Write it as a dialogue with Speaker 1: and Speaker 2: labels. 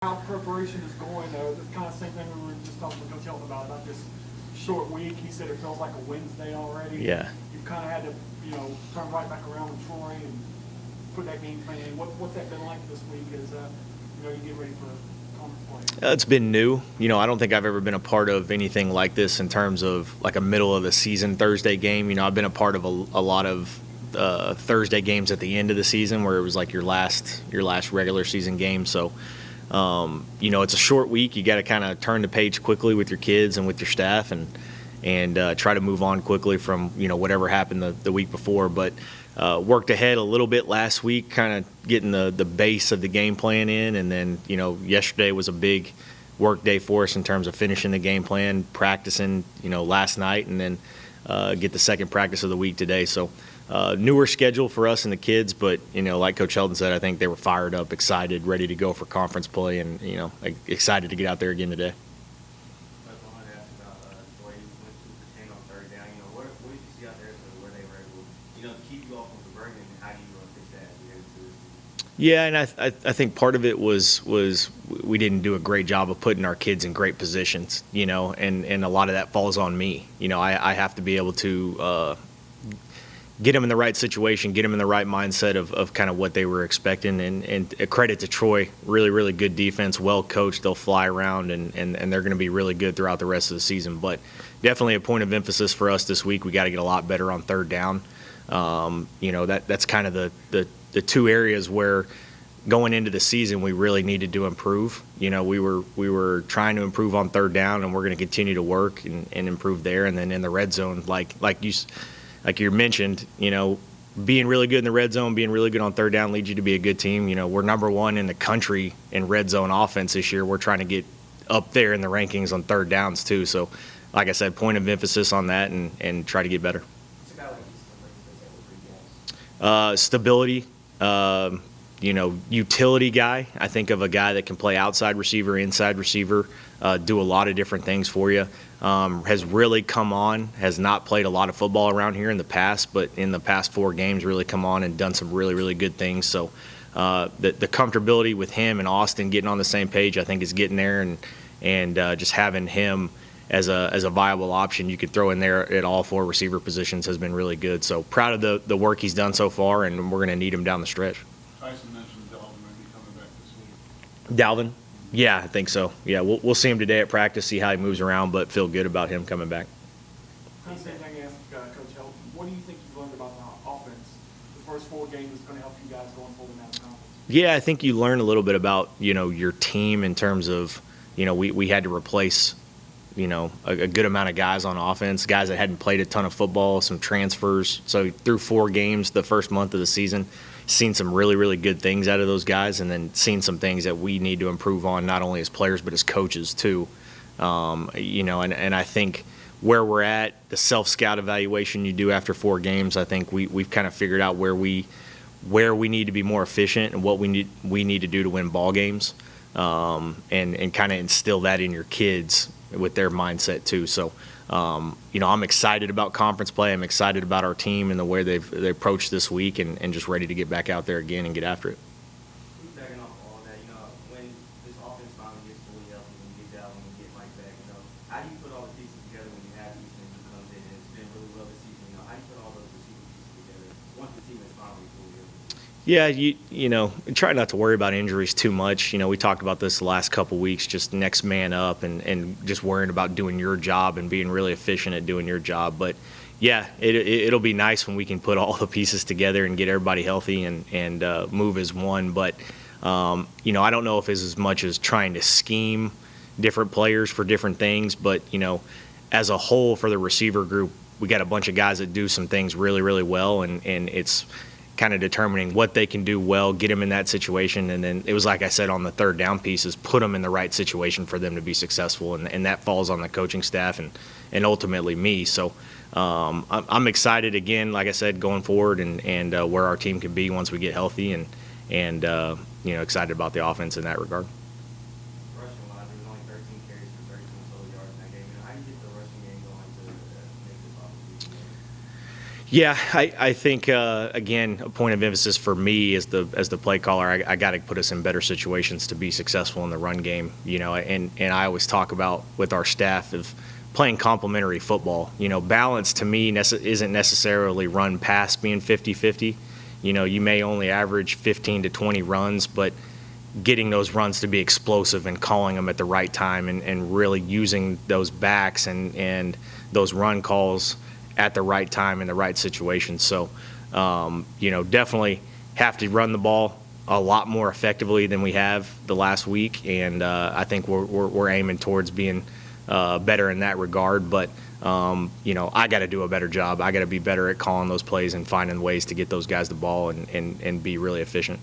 Speaker 1: how preparation is going, though. This kind of same thing we were just talking to Coach Hilton about this short week. He said it feels like a Wednesday already.
Speaker 2: Yeah.
Speaker 1: You've kind of had to, turn right back around with Troy and put that game plan in. What's that been like this week as, you get ready for conference play?
Speaker 2: It's been new. I don't think I've ever been a part of anything like this in terms of like a middle of the season Thursday game. I've been a part of a lot of Thursday games at the end of the season where it was like your last regular season game. So, it's a short week. You got to kind of turn the page quickly with your kids and with your staff and try to move on quickly from, whatever happened the week before. But worked ahead a little bit last week, kind of getting the base of the game plan in. And then, yesterday was a big work day for us in terms of finishing the game plan, practicing, last night, and then get the second practice of the week today. So newer schedule for us and the kids, but, like Coach Sheldon said, I think they were fired up, excited, ready to go for conference play, and, excited to get out there again today. Yeah, and I think part of it was we didn't do a great job of putting our kids in great positions, and a lot of that falls on me. I have to be able to get them in the right situation, get them in the right mindset of kind of what they were expecting, and a credit to Troy, really, really good defense, well coached. They'll fly around, and they're going to be really good throughout the rest of the season. But definitely a point of emphasis for us this week. We got to get a lot better on third down. That's kind of the two areas where going into the season we really needed to improve. We were trying to improve on third down, and we're going to continue to work and improve there. And then in the red zone, like you mentioned, being really good in the red zone, being really good on third down leads you to be a good team. We're number one in the country in red zone offense this year. We're trying to get up there in the rankings on third downs too. So, like I said, point of emphasis on that and try to get better. Stability, utility guy. I think of a guy that can play outside receiver, inside receiver, do a lot of different things for you. Has really come on, has not played a lot of football around here in the past, but in the past 4 games really come on and done some really, really good things. So the comfortability with him and Austin getting on the same page, I think, is getting there, and just having him as a viable option you could throw in there at all 4 receiver positions has been really good. So proud of the work he's done so far, and we're going to need him down the stretch.
Speaker 3: Tyson mentioned Dalvin might be coming back this week.
Speaker 2: Dalvin? Yeah, I think so. Yeah, we'll see him today at practice, see how he moves around, but feel good about him coming back.
Speaker 1: Same thing I asked Coach Hilton. What do you think you've learned about the offense? The first 4 games is going to help you guys going forward in that conference.
Speaker 2: Yeah, I think you learn a little bit about, your team in terms of, we had to replace, a good amount of guys on offense, guys that hadn't played a ton of football, some transfers. So through 4 games the first month of the season, seen some really, really good things out of those guys, and then seen some things that we need to improve on, not only as players but as coaches too. And I think where we're at, the self-scout evaluation you do after 4 games, I think we've kind of figured out where we need to be more efficient and what we need to do to win ball games, and kind of instill that in your kids with their mindset too. So, I'm excited about conference play. I'm excited about our team and the way they approached this week, and just ready to get back out there again and get after it.
Speaker 4: Backing off all of that, when this offense finally gets fully healthy, when you get down, when you get Mike back, how do you put all the pieces together when you have Easton who comes in and it's been really well this season? How do you put all those receiver pieces together once the team is finally fully healthy?
Speaker 2: Yeah, try not to worry about injuries too much. We talked about this the last couple weeks, just next man up and just worrying about doing your job and being really efficient at doing your job. But yeah, it'll be nice when we can put all the pieces together and get everybody healthy and move as one. But I don't know if it's as much as trying to scheme different players for different things. But as a whole, for the receiver group, we got a bunch of guys that do some things really, really well, and it's kind of determining what they can do well, get them in that situation, and then it was like I said on the third down pieces, put them in the right situation for them to be successful, and that falls on the coaching staff and ultimately me. So I'm excited again, like I said, going forward and where our team can be once we get healthy, and excited about the offense in that regard.
Speaker 4: Rushing wise, there was only 13 carries for 13 total yards in that game. How do you get the rushing game going to make this offense?
Speaker 2: Yeah, I think again, a point of emphasis for me as the play caller, I got to put us in better situations to be successful in the run game. And I always talk about with our staff of playing complementary football. Balance to me isn't necessarily run pass being 50-50. You may only average 15 to 20 runs, but getting those runs to be explosive and calling them at the right time and really using those backs and those run calls at the right time in the right situation. So, definitely have to run the ball a lot more effectively than we have the last week, and I think we're aiming towards being better in that regard. But I got to do a better job. I got to be better at calling those plays and finding ways to get those guys the ball and be really efficient.